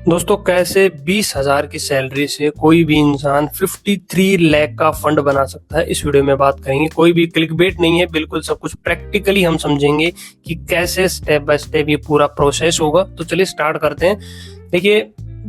दोस्तों कैसे 20,000 की सैलरी से कोई भी इंसान 53 लाख का फंड बना सकता है, इस वीडियो में बात करेंगे। कोई भी क्लिकबेट नहीं है, बिल्कुल सब कुछ प्रैक्टिकली हम समझेंगे कि कैसे स्टेप बाय स्टेप ये पूरा प्रोसेस होगा। तो चलिए स्टार्ट करते हैं। देखिए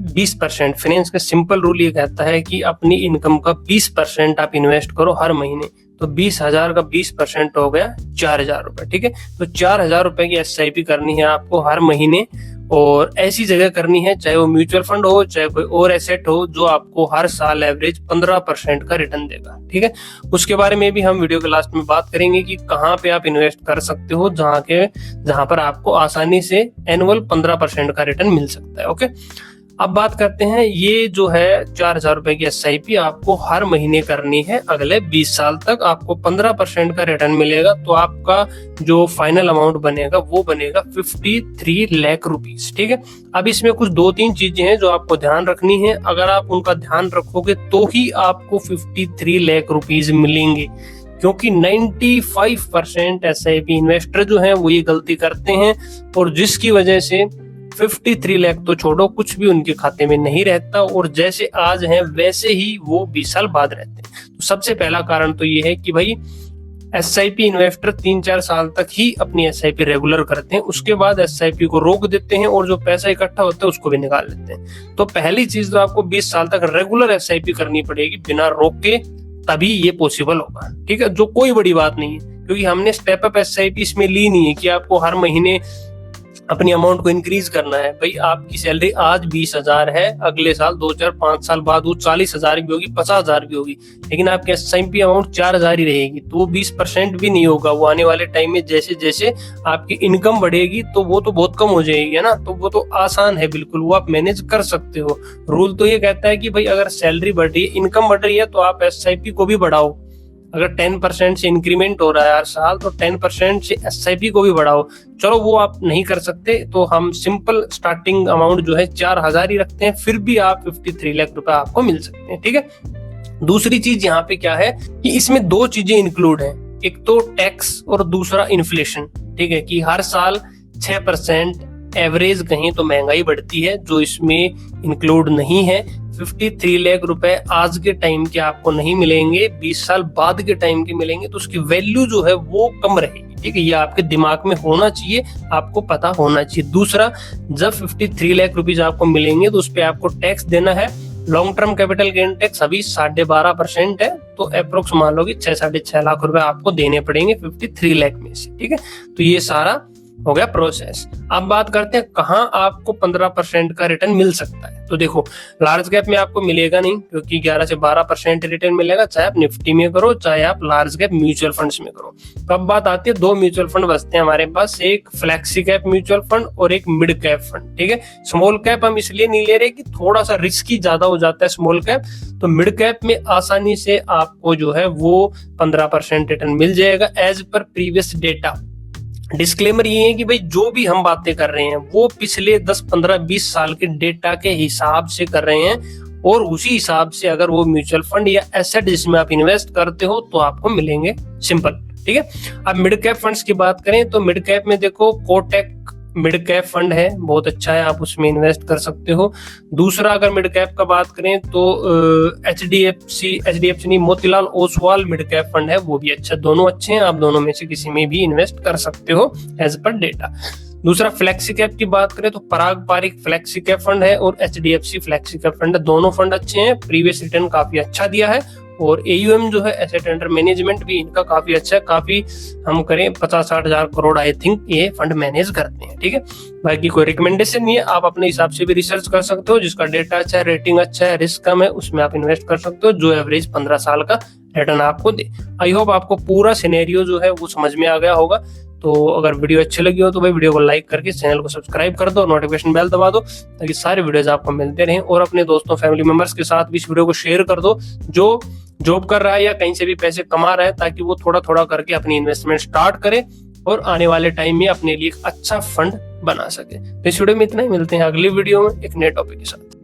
20% फाइनेंस का सिंपल रूल ये कहता है कि अपनी इनकम का 20% आप इन्वेस्ट करो हर महीने। तो 20,000 का 20% हो गया 4,000 रुपए। ठीक है, तो 4,000 रुपए की SIP करनी है आपको हर महीने, और ऐसी जगह करनी है चाहे वो म्यूचुअल फंड हो चाहे कोई और एसेट हो जो आपको हर साल एवरेज 15% का रिटर्न देगा। ठीक है, उसके बारे में भी हम वीडियो के लास्ट में बात करेंगे कि कहाँ पे आप इन्वेस्ट कर सकते हो जहां पर आपको आसानी से एनुअल 15% का रिटर्न मिल सकता है। ओके, अब बात करते हैं, ये जो है 4,000 रुपए की SIP आपको हर महीने करनी है अगले 20 साल तक। आपको 15% का रिटर्न मिलेगा, तो आपका जो फाइनल अमाउंट बनेगा वो बनेगा 53 लाख रुपीस। ठीक है, अब इसमें कुछ 2-3 चीजें हैं जो आपको ध्यान रखनी है। अगर आप उनका ध्यान रखोगे तो ही आपको 53 लाख रुपीस मिलेंगे, क्योंकि 95% SIP इन्वेस्टर जो हैं वो ये गलती करते हैं, और जिसकी वजह से 53 लाख तो छोड़ो, कुछ भी उनके खाते में नहीं रहता, और जैसे आज हैं वैसे ही वो 20 साल बाद रहते हैं। तो सबसे पहला कारण तो ये है कि भाई SIP इन्वेस्टर 3-4 साल तक ही अपनी SIP रेगुलर करते हैं, उसके बाद SIP को रोक देते हैं और जो पैसा इकट्ठा होता है उसको भी निकाल लेते हैं। तो पहली चीज तो आपको 20 साल तक रेगुलर SIP करनी पड़ेगी बिना रोक के, तभी ये पॉसिबल होगा। ठीक है, जो कोई बड़ी बात नहीं है, क्योंकि हमने स्टेप अप SIP इसमें ली नहीं है कि आपको हर महीने अपनी अमाउंट को इंक्रीज करना है। भाई आपकी सैलरी आज 20,000 है, अगले साल 2-4-5 साल बाद वो 40,000 भी होगी, 50,000 भी होगी, लेकिन आपकी SIP अमाउंट 4,000 ही रहेगी। तो वो 20% भी नहीं होगा। वो आने वाले टाइम में जैसे जैसे आपकी इनकम बढ़ेगी तो वो तो बहुत कम हो जाएगी, है ना। तो वो तो आसान है, बिल्कुल वो आप मैनेज कर सकते हो। रूल तो ये कहता है कि भाई अगर सैलरी बढ़ रही है, इनकम बढ़ रही है, तो आप SIP को भी बढ़ाओ। अगर 10% से इंक्रीमेंट हो रहा है हर साल, तो 10% से SIP को भी बढ़ाओ। चलो वो आप नहीं कर सकते, तो हम सिंपल स्टार्टिंग अमाउंट जो है 4,000 ही रखते हैं, फिर भी आप 53 लाख रुपए आपको मिल सकते हैं। ठीक है, दूसरी चीज यहाँ पे क्या है कि इसमें 2 चीजें इंक्लूड है, एक तो टैक्स और दूसरा इन्फ्लेशन। ठीक है, कि हर साल 6% एवरेज कहीं तो महंगाई बढ़ती है, जो इसमें इंक्लूड नहीं है। 53 लाख रुपए आज के टाइम के आपको नहीं मिलेंगे, 20 साल बाद के टाइम के मिलेंगे, तो उसकी वैल्यू जो है वो कम रहेगी। ठीक है, ये आपके दिमाग में होना चाहिए, आपको पता होना चाहिए। दूसरा, जब 53 लाख रुपीज आपको मिलेंगे तो उस पर आपको टैक्स देना है। Long term capital gain tax अभी 12.5% है, तो अप्रोक्स मान लो कि 6-6.5 लाख रुपए आपको देने पड़ेंगे 53 लाख में से। ठीक है, तो ये सारा हो गया प्रोसेस। अब बात करते हैं कहाँ आपको 15% का रिटर्न मिल सकता है। तो देखो, लार्ज कैप में आपको मिलेगा नहीं, क्योंकि 11 से 12% रिटर्न मिलेगा, चाहे आप निफ्टी में करो चाहे आप लार्ज कैप म्यूचुअल फंड्स में करो। तो अब बात आती है, 2 म्यूचुअल फंड बचते हैं हमारे पास, एक फ्लेक्सी कैप म्यूचुअल फंड और एक मिड कैप फंड। ठीक है, स्मॉल कैप हम इसलिए नहीं ले रहे कि थोड़ा सा रिस्की ज्यादा हो जाता है स्मॉल कैप, तो मिड कैप में आसानी से आपको जो है वो 15% रिटर्न मिल जाएगा as per previous data. Disclaimer ये है कि भाई जो भी हम बातें कर रहे हैं वो पिछले 10, 15, 20 साल के डेटा के हिसाब से कर रहे हैं, और उसी हिसाब से अगर वो म्यूचुअल फंड या एसेट जिसमें आप इन्वेस्ट करते हो तो आपको मिलेंगे। सिंपल। ठीक है, अब मिड कैप फंड्स की बात करें तो मिड कैप में देखो कोटक मिड कैप फंड है, बहुत अच्छा है, आप उसमें इन्वेस्ट कर सकते हो। दूसरा, अगर मिड कैप का बात करें तो HDFC नहीं, Motilal Oswal mid cap fund है, वो भी अच्छा, दोनों अच्छे हैं, आप दोनों में से किसी में भी इन्वेस्ट कर सकते हो एज पर डेटा। दूसरा, फ्लेक्सी कैप की बात करें तो पराग पारिक फ्लेक्सी कैप फंड है और HDFC फ्लेक्सी कैप फंड है, दोनों फंड अच्छे हैं, प्रीवियस रिटर्न काफी अच्छा दिया है, और AUM जो है एसेट अंडर मैनेजमेंट भी इनका काफी अच्छा है, काफी हम करें 50-60 हजार करोड़ आई थिंक ये फंड मैनेज करते हैं। ठीक है, बाकी कोई रिकमेंडेशन नहीं है, आप अपने हिसाब से भी रिसर्च कर सकते हो, जिसका डेटा अच्छा है, रेटिंग अच्छा है, रिस्क कम है, उसमें आप इन्वेस्ट कर सकते हो, जो एवरेज 15 साल का रिटर्न आपको दे। आई होप आपको पूरा सिनेरियो जो है वो समझ में आ गया होगा। तो अगर वीडियो अच्छी लगी हो तो भाई वीडियो को लाइक करके चैनल को सब्सक्राइब कर दो, नोटिफिकेशन बेल दबा दो, ताकि सारे वीडियोस आपको मिलते रहें, और अपने दोस्तों फैमिली मेंबर्स के साथ भी इस वीडियो को शेयर कर दो जो जॉब कर रहा है या कहीं से भी पैसे कमा रहा है, ताकि वो थोड़ा थोड़ा करके अपनी इन्वेस्टमेंट स्टार्ट करे और आने वाले टाइम में अपने लिए एक अच्छा फंड बना सके। तो इस वीडियो में इतना ही, मिलते हैं अगली वीडियो में एक नए टॉपिक के साथ।